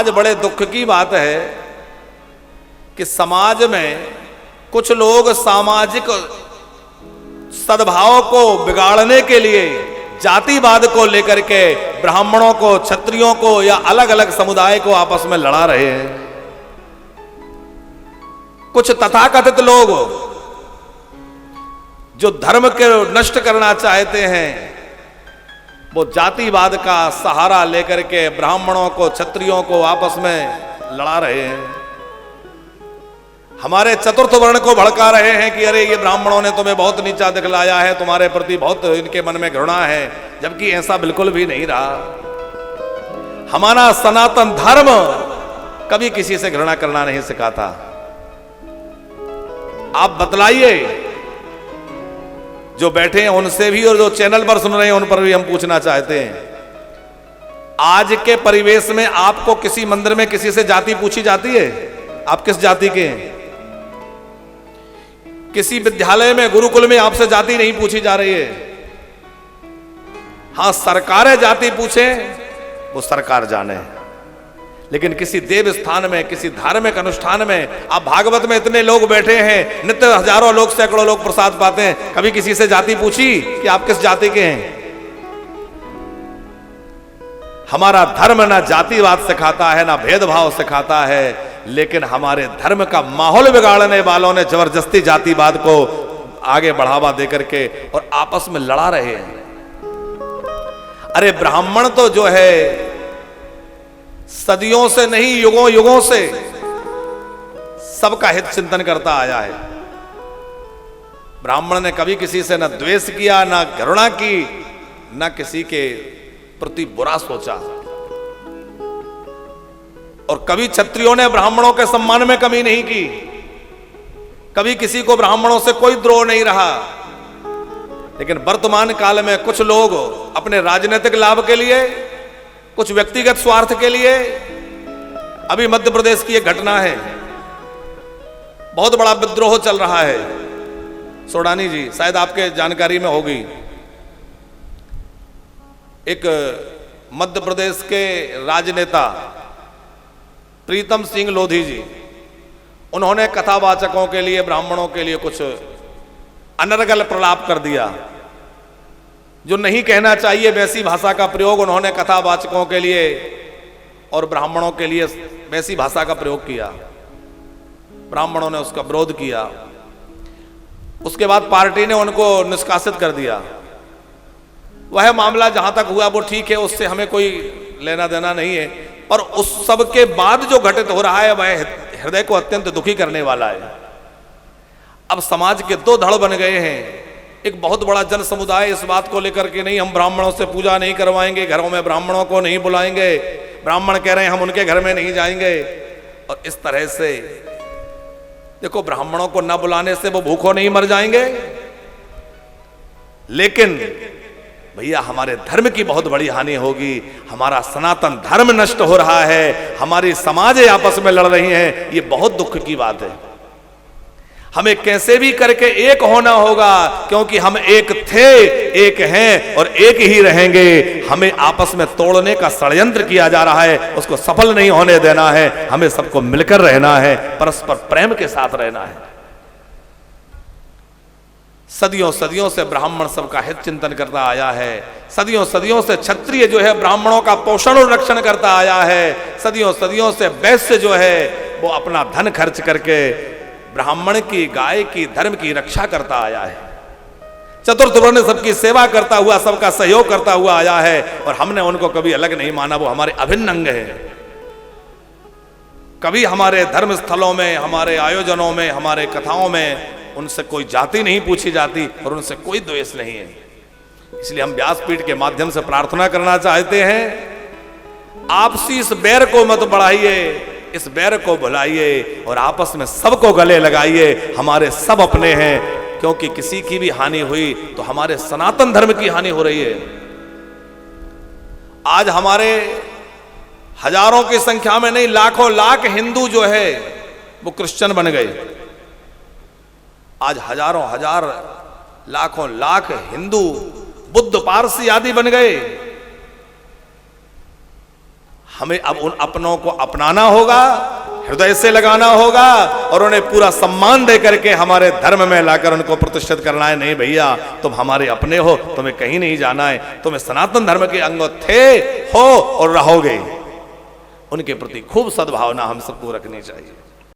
आज बड़े दुख की बात है कि समाज में कुछ लोग सामाजिक सद्भाव को बिगाड़ने के लिए जातिवाद को लेकर के ब्राह्मणों को, क्षत्रियों को या अलग अलग समुदाय को आपस में लड़ा रहे हैं। कुछ तथाकथित लोग जो धर्म के नष्ट करना चाहते हैं वो जातिवाद का सहारा लेकर के ब्राह्मणों को, क्षत्रियों को आपस में लड़ा रहे हैं। हमारे चतुर्थ वर्ण को भड़का रहे हैं कि अरे ये ब्राह्मणों ने तुम्हें बहुत नीचा दिखलाया है, तुम्हारे प्रति बहुत इनके मन में घृणा है, जबकि ऐसा बिल्कुल भी नहीं रहा। हमारा सनातन धर्म कभी किसी से घृणा करना नहीं सिखाता। आप बतलाइए, जो बैठे हैं उनसे भी और जो चैनल पर सुन रहे हैं उन पर भी हम पूछना चाहते हैं, आज के परिवेश में आपको किसी मंदिर में किसी से जाति पूछी जाती है? आप किस जाति के हैं? किसी विद्यालय में, गुरुकुल में आपसे जाति नहीं पूछी जा रही है। हां, सरकारें जाति पूछे वो सरकार जाने, लेकिन किसी देव स्थान में, किसी धार्मिक अनुष्ठान में, आप भागवत में इतने लोग बैठे हैं, नित्य हजारों लोग, सैकड़ों लोग प्रसाद पाते हैं, कभी किसी से जाति पूछी कि आप किस जाति के हैं? हमारा धर्म ना जातिवाद सिखाता है, ना भेदभाव सिखाता है, लेकिन हमारे धर्म का माहौल बिगाड़ने वालों ने जबरदस्ती जातिवाद को आगे बढ़ावा देकर के और आपस में लड़ा रहे हैं। अरे ब्राह्मण तो जो है सदियों से नहीं, युगों युगों से सबका हित चिंतन करता आया है। ब्राह्मण ने कभी किसी से न द्वेष किया, न घृणा की, न किसी के प्रति बुरा सोचा। और कभी क्षत्रियों ने ब्राह्मणों के सम्मान में कमी नहीं की, कभी किसी को ब्राह्मणों से कोई द्रोह नहीं रहा। लेकिन वर्तमान काल में कुछ लोग अपने राजनीतिक लाभ के लिए, कुछ व्यक्तिगत स्वार्थ के लिए, अभी मध्य प्रदेश की एक घटना है, बहुत बड़ा विद्रोह चल रहा है। सोडानी जी शायद आपके जानकारी में होगी, एक मध्य प्रदेश के राजनेता प्रीतम सिंह लोधी जी, उन्होंने कथावाचकों के लिए, ब्राह्मणों के लिए कुछ अनर्गल प्रलाप कर दिया। जो नहीं कहना चाहिए वैसी भाषा का प्रयोग उन्होंने कथावाचकों के लिए और ब्राह्मणों के लिए वैसी भाषा का प्रयोग किया। ब्राह्मणों ने उसका विरोध किया। उसके बाद पार्टी ने उनको निष्कासित कर दिया। वह मामला जहां तक हुआ वो ठीक है, उससे हमें कोई लेना देना नहीं है, पर उस सब के बाद जो घटित हो रहा है वह हृदय को अत्यंत दुखी करने वाला है। अब समाज के दो धड़ बन गए हैं। एक बहुत बड़ा जन समुदाय इस बात को लेकर के नहीं, हम ब्राह्मणों से पूजा नहीं करवाएंगे, घरों में ब्राह्मणों को नहीं बुलाएंगे, ब्राह्मण कह रहे हैं हम उनके घर में नहीं जाएंगे। और इस तरह से देखो, ब्राह्मणों को न बुलाने से वो भूखों नहीं मर जाएंगे, लेकिन भैया हमारे धर्म की बहुत बड़ी हानि होगी। हमारा सनातन धर्म नष्ट हो रहा है, हमारी समाजें आपस में लड़ रही हैं। ये बहुत दुख की बात है। हमें कैसे भी करके एक होना होगा, क्योंकि हम एक थे, एक हैं और एक ही रहेंगे। हमें आपस में तोड़ने का षड्यंत्र किया जा रहा है, उसको सफल नहीं होने देना है। हमें सबको मिलकर रहना है, परस्पर प्रेम के साथ रहना है। सदियों सदियों से ब्राह्मण सबका हित चिंतन करता आया है। सदियों सदियों से क्षत्रिय जो है ब्राह्मणों का पोषण और रक्षण करता आया है। सदियों सदियों से वैश्य जो है वो अपना धन खर्च करके ब्राह्मण की, गाय की, धर्म की रक्षा करता आया है। चतुर्थ वर्ण सबकी सेवा करता हुआ, सबका सहयोग करता हुआ आया है, और हमने उनको कभी अलग नहीं माना। वो हमारे अभिन्न अंग है। कभी हमारे धर्म स्थलों में, हमारे आयोजनों में, हमारे कथाओं में उनसे कोई जाति नहीं पूछी जाती और उनसे कोई द्वेष नहीं है। इसलिए हम व्यासपीठ के माध्यम से प्रार्थना करना चाहते हैं, आपसी इस बैर को मत बढ़ाइए, इस बैर को भुलाइए और आपस में सबको गले लगाइए। हमारे सब अपने हैं, क्योंकि किसी की भी हानि हुई तो हमारे सनातन धर्म की हानि हो रही है। आज हमारे हजारों की संख्या में नहीं, लाखों लाख हिंदू जो है वो क्रिश्चियन बन गए। आज हजारों हजार, लाखों लाख हिंदू बुद्ध, पारसी आदि बन गए। हमें अब उन अपनों को अपनाना होगा, हृदय से लगाना होगा और उन्हें पूरा सम्मान दे करके हमारे धर्म में लाकर उनको प्रतिष्ठित करना है। नहीं भैया, तुम हमारे अपने हो, तुम्हें कहीं नहीं जाना है, तुम्हें सनातन धर्म के अंग थे, हो और रहोगे। उनके प्रति खूब सद्भावना हम सबको रखनी चाहिए।